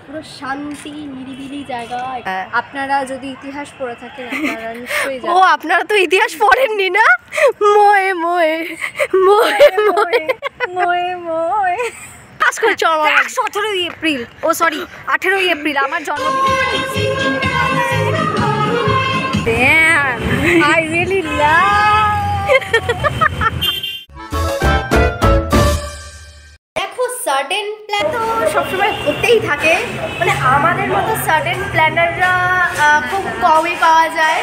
পুরো শান্তি নিরিবিলি জায়গা। আপনারা যদি ইতিহাস পড়ে থাকেন আপনারা নিশ্চয়ই জানেন। ও আপনারা তো ইতিহাস পড়েননি না? মোয়ে মোয়ে মোয়ে মোয়ে মোয়ে মোয়ে 17ই এপ্রিল, ও সরি 18ই এপ্রিল আমার জন্মদিন। Damn, I really love. দেখো সাডেন প্ল্যান তো সবসময় হতেই থাকে, মানে আমাদের মতো সাডেন প্ল্যানাররা খুব কমই পাওয়া যায়।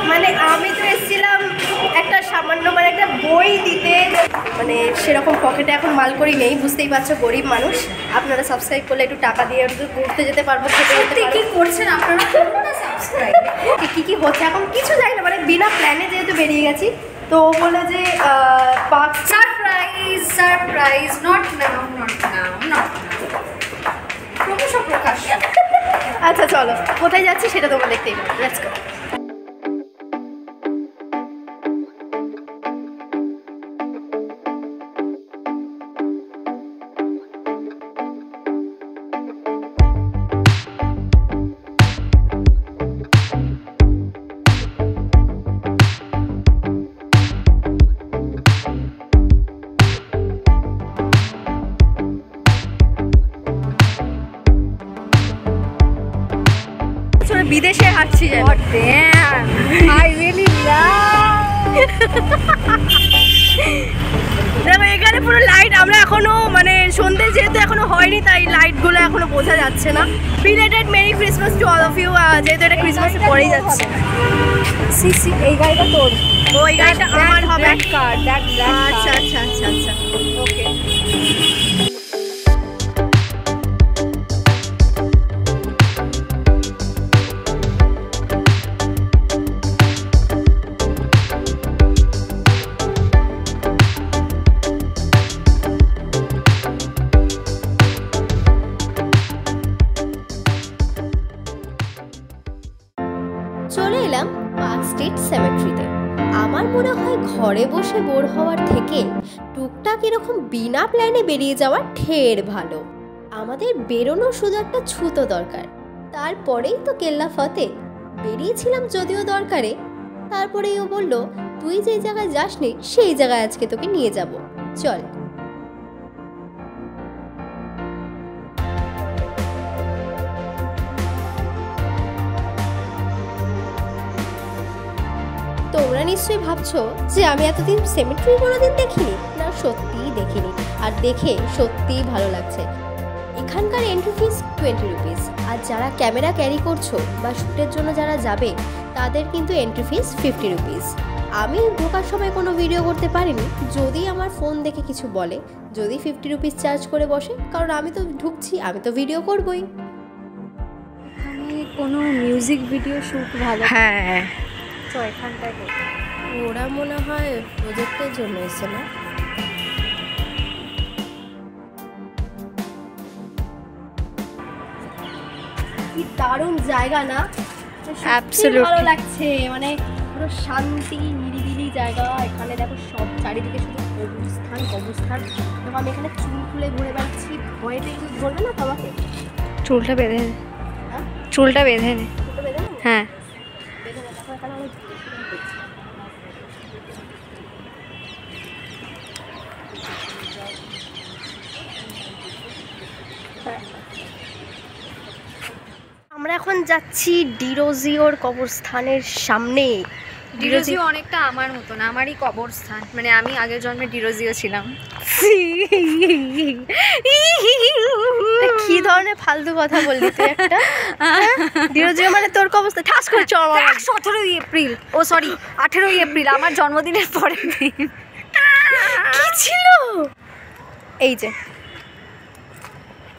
মানে আমি তো এসেছিলাম একটা সামান্য মানে একটা বই দিতে, মানে সেরকম পকেটে এখন মাল করি নেই, বুঝতেই পারছো গরিব মানুষ। আপনারা সাবস্ক্রাইব করলে একটু টাকা দিয়ে একটু ঘুরতে যেতে পারবো, খেতে যেতে পারবো। কি করছেন আপনারা? সাবস্ক্রাইব কি হচ্ছে এখন কিছু জানি না, মানে বিনা প্ল্যানে যেহেতু বেরিয়ে গেছি তো বলে যে পার্ক সারপ্রাইজ নট নাও প্রকাশ প্রকাশ। আচ্ছা চলো কোথায় যাচ্ছি সেটা তোমরা দেখতেই পাবো, লেটস গো। বিদেশে হাঁটছি যেন। I really love. দেখো এখানে পুরো লাইট, আমরা এখনো মানে সন্ধ্যে যেহেতু এখনো হয়নি তাই লাইটগুলো এখনো বোঝা যাচ্ছে না। Belated merry Christmas to all of you, যেহেতু এটা ক্রিসমাসে পরেই যাচ্ছে। সি এই গাড়িটা তোর, ওই গাড়িটা আমার হবে। আচ্ছা আচ্ছা আচ্ছা আচ্ছা ওকে। চলে এলাম পার্ক স্ট্রিট সেমেট্রিতে। আমার মনে হয় ঘরে বসে বোর হওয়ার থেকে টুকটাক এরকম বিনা প্ল্যানে বেরিয়ে যাওয়া ঢের ভালো। আমাদের বেরোনো শুধু একটা ছুতো দরকার, তারপরেই তো কেল্লা ফতে। বেরিয়েছিলাম যদিও দরকারে, তারপরেই ও বলল তুই যে জায়গায় যাসনি সেই জায়গায় আজকে তোকে নিয়ে যাব, চল। তোমরা নিশ্চয়ই ভাবছো যে আমি এতদিন সেমেট্রি কোনোদিন দেখিনি, না সত্যিই দেখিনি, আর দেখে সত্যিই ভালো লাগছে। এখানকার এন্ট্রি ফিস 20 রুপিস, আর যারা ক্যামেরা ক্যারি করছো বা শ্যুটের জন্য যারা যাবে তাদের কিন্তু এন্ট্রি ফিস 50 রুপিস। আমি ঢোকার সময় কোনো ভিডিও করতে পারিনি, যদি আমার ফোন দেখে কিছু বলে, যদি 50 রুপিস চার্জ করে বসে, কারণ আমি তো ঢুকছি, আমি তো ভিডিও করবই। আমি কোনো মিউজিক ভিডিও শ্যুট ভালো, হ্যাঁ তো এখানটায় করতে। ওরা মনে হয় প্রজেক্টের জন্য এসে না। কি দারুণ জায়গা না, Absolutely. ভালো লাগছে, মানে পুরো শান্তি নিরিবিলি জায়গা। এখানে দেখো সব চারিদিকে শুধু কবরস্থান। দেখো আমি এখানে চুল খুলে ঘুরে বেড়াচ্ছি, ভয়েতে কি ধরবে না তোমাকে? চুলটা বেঁধে নে, হ্যাঁ চুলটা বেঁধে নে। চুলটা বেঁধে নেবো? হ্যাঁ বেঁধে নে, দেখো এখানে অনেক আমরা এখন যাচ্ছি ডিরোজিওর কবরস্থানের সামনে। ডিরোজিও অনেকটা আমার মতো না, আমারই কবরস্থান, মানে আমি আগের জন্মে ডিরোজিও ছিলাম। কি ধরনের ফালতু কথা বললি তুই একটা? ডিরোজিও মানে তোর কবরস্থান, ঠাস করে চল। 17ই এপ্রিল, ও সরি 18ই এপ্রিল আমার জন্মদিনের পরের দিন। কি ছিল? এই যে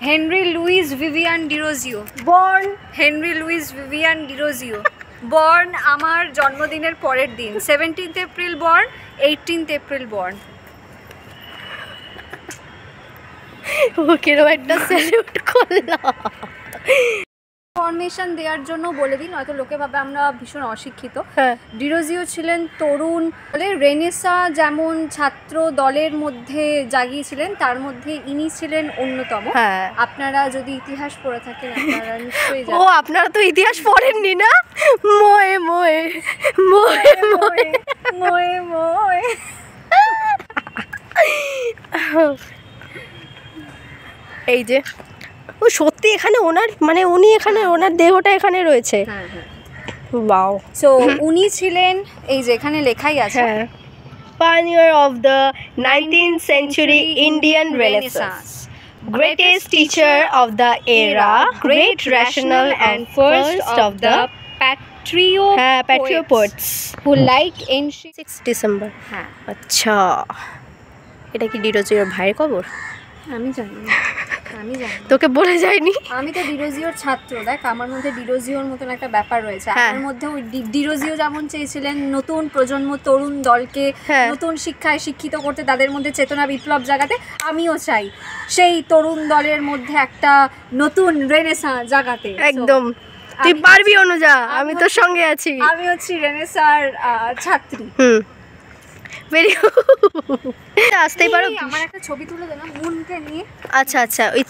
Henry Louis Vivian Derozio, born Henry Louis Vivian Derozio, born আমার জন্মদিনের পরের দিন, 17th April born, 18th April born. Okay একটা স্যালুট করলাম। ইনফরমেশন দেওয়ার জন্য বলে দিই, নয়তো লোকে ভাবে আমরা ভীষণ অশিক্ষিত। হ্যাঁ। ডিরোজিও ছিলেন তরুণ রেনেসা যেমন ছাত্র দলের মধ্যে জাগিয়েছিলেন, তার মধ্যে ইনি ছিলেন অন্যতম। হ্যাঁ। আপনারা যদি ইতিহাস পড়ে থাকেন আপনারা নিশ্চয়ই ও আপনারা তো ইতিহাস পড়েননি না? মোয়ে মোয়ে মোয়ে মোয়ে মোয়ে মোয়ে। এই যে ও সত্যি এখানে ওনার মানে উনি এখানে ওনার দেহটা এখানে রয়েছে। হ্যাঁ হ্যাঁ। ওয়াও। সো উনি ছিলেন, এই যে এখানে লেখাই আছে, হ্যাঁ, pioneer of the 19th century Indian Renaissance, greatest teacher of the era, great rational and first of the patriot poets who like ancient 6 December. হ্যাঁ আচ্ছা, এটা কি ডিরোজিওর ভাইয়ের কবর? আমি জানি না, আমি জানি না। তোকে বলে যায়নি? আমি তো ডিরোজিওর ছাত্র, দেখ আমার মধ্যে ডিরোজিওর মতন একটা ব্যাপার রয়েছে। হ্যাঁ। আমার মধ্যে ওই ডিরোজিও যেমন চেয়েছিলেন নতুন প্রজন্ম তরুণ দলকে হ্যাঁ। নতুন শিক্ষায় শিক্ষিত করতে, তাদের মধ্যে চেতনা বিপ্লব জাগাতে, আমিও চাই সেই তরুণ দলের মধ্যে একটা নতুন রেনেসাঁ জাগাতে। একদম, তুই পারবি অনুজা, আমি তোর সঙ্গে আছি। আমি হচ্ছি রেনেসাঁর ছাত্রী। ভেরি আসতেই পারো। আমার একটা ছবি তুলে দে না মুনকে নিয়ে। আচ্ছা আচ্ছা, ওই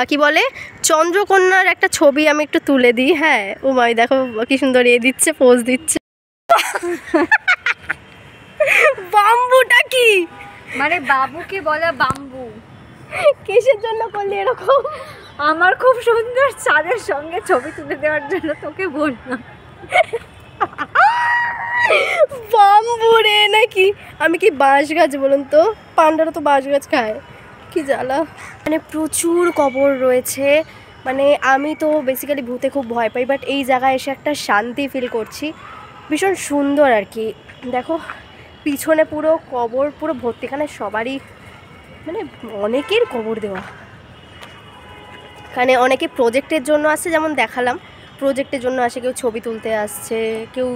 কি বলে চন্দ্রকন্যার একটা ছবি আমি একটু তুলে দিই। হ্যাঁ, ও মাই দেখো কি সুন্দর দিচ্ছে, পোজ দিচ্ছে। বাম্বুটা কি? মানে বাবুকে বলা বাম্বু। কিসের জন্য করলি এরকম? আমার খুব সুন্দর চাঁদের সঙ্গে ছবি তুলে দেওয়ার জন্য তোকে বললাম। বাম্বু রে নাকি? আমি কি বাঁশ গাছ বলুন তো? পান্ডারা তো বাঁশ গাছ খায়, কি জ্বালা। মানে প্রচুর কবর রয়েছে। মানে আমি তো বেসিক্যালি ভূতে খুব ভয় পাই, বাট এই জায়গায় এসে একটা শান্তি ফিল করছি, ভীষণ সুন্দর আর কি। দেখো পিছনে পুরো কবর পুরো ভর্তি, এখানে সবারই মানে অনেকের কবর দেওয়া। এখানে অনেকে প্রজেক্টের জন্য আসছে, যেমন দেখালাম প্রজেক্টের জন্য আসে, কেউ ছবি তুলতে আসছে, কেউ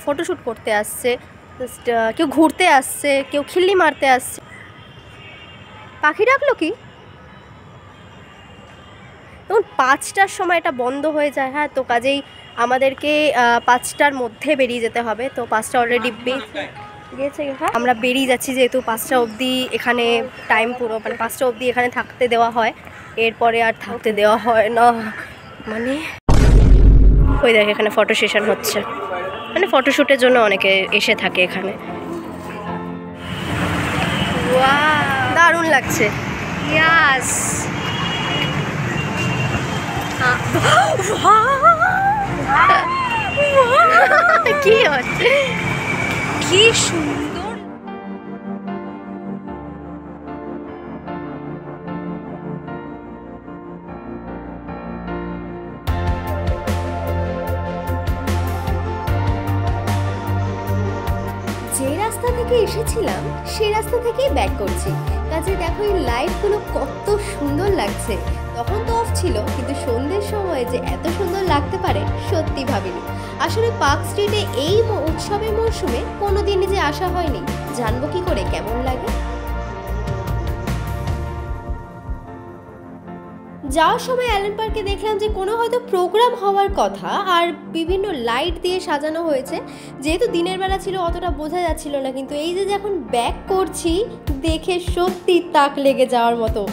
ফটোশ্যুট করতে আসছে, কেউ ঘুরতে আসছে, কেউ খিল্লি মারতে আসছে। পাখি ডাকলো কি? তখন 5টার সময় এটা বন্ধ হয়ে যায়। হ্যাঁ, তো কাজেই আমাদেরকে 5টার মধ্যে বেরিয়ে যেতে হবে। তো 5টা অলরেডি গিয়েছে। হ্যাঁ, আমরা বেরিয়ে যাচ্ছি, যেহেতু 5টা অবধি এখানে টাইম পুরো, মানে 5টা অবধি এখানে থাকতে দেওয়া হয়, এরপরে আর থাকতে দেওয়া হয় না। মানে ওই দেখ এখানে ফটো সেশন হচ্ছে, মানে ফটোশ্যুটের জন্য অনেকে এসে থাকে এখানে। দারুণ লাগছে। ইয়াস, কি হচ্ছে, কি সুন্দর। যে রাস্তা থেকে এসেছিলাম সেই রাস্তা থেকেই ব্যাক করছি। কাজে দেখো এই লাইটগুলো কত সুন্দর লাগছে। তখন তো অফ ছিল, কিন্তু সন্ধ্যের সময় যে এত সুন্দর লাগতে পারে সত্যি ভাবিনি। আসলে পার্ক স্ট্রিটে এই উৎসবের মরশুমে কোনোদিনই যে আসা হয়নি, জানবো কি করে কেমন লাগে। যাওয়ার সময় অ্যালেন পার্কে দেখলাম যে কোনো হয়তো প্রোগ্রাম হওয়ার কথা, আর বিভিন্ন লাইট দিয়ে সাজানো হয়েছে। যেহেতু দিনের বেলা ছিল অতটা বোঝা যাচ্ছিল না, কিন্তু এই যে যখন ব্যাক করছি দেখে সত্যি তাক লেগে যাওয়ার মতো।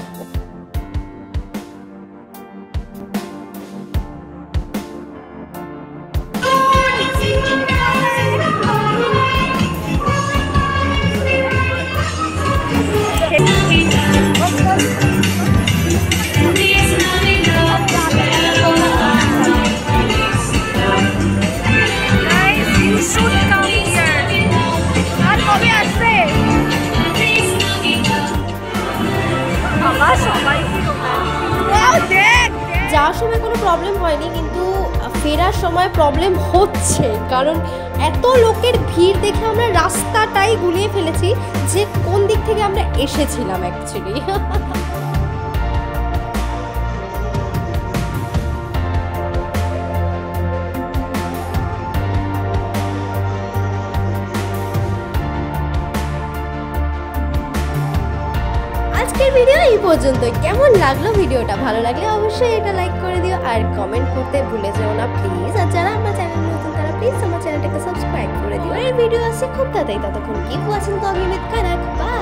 যাওয়ার সময় কোনো প্রবলেম হয়নি, কিন্তু ফেরার সময় প্রবলেম হচ্ছে, কারণ এত লোকের ভিড় দেখে আমরা রাস্তাটাই গুলিয়ে ফেলেছি যে কোন দিক থেকে আমরা এসেছিলাম অ্যাকচুয়ালি। আজকের ভিডিও এই পর্যন্তই। কেমন লাগলো ভিডিওটা? ভালো লাগলে অবশ্যই এটা লাইক করে দিও আর কমেন্ট করতে ভুলে যেও না প্লিজ। আর যারা আমার চ্যানেল নতুন তারা প্লিজ আমার চ্যানেলটাকে সাবস্ক্রাইব করে দিও। আর এই ভিডিও আসছে খুব তাড়াতাড়ি, ততক্ষণ keep watching talking with Kanak. By.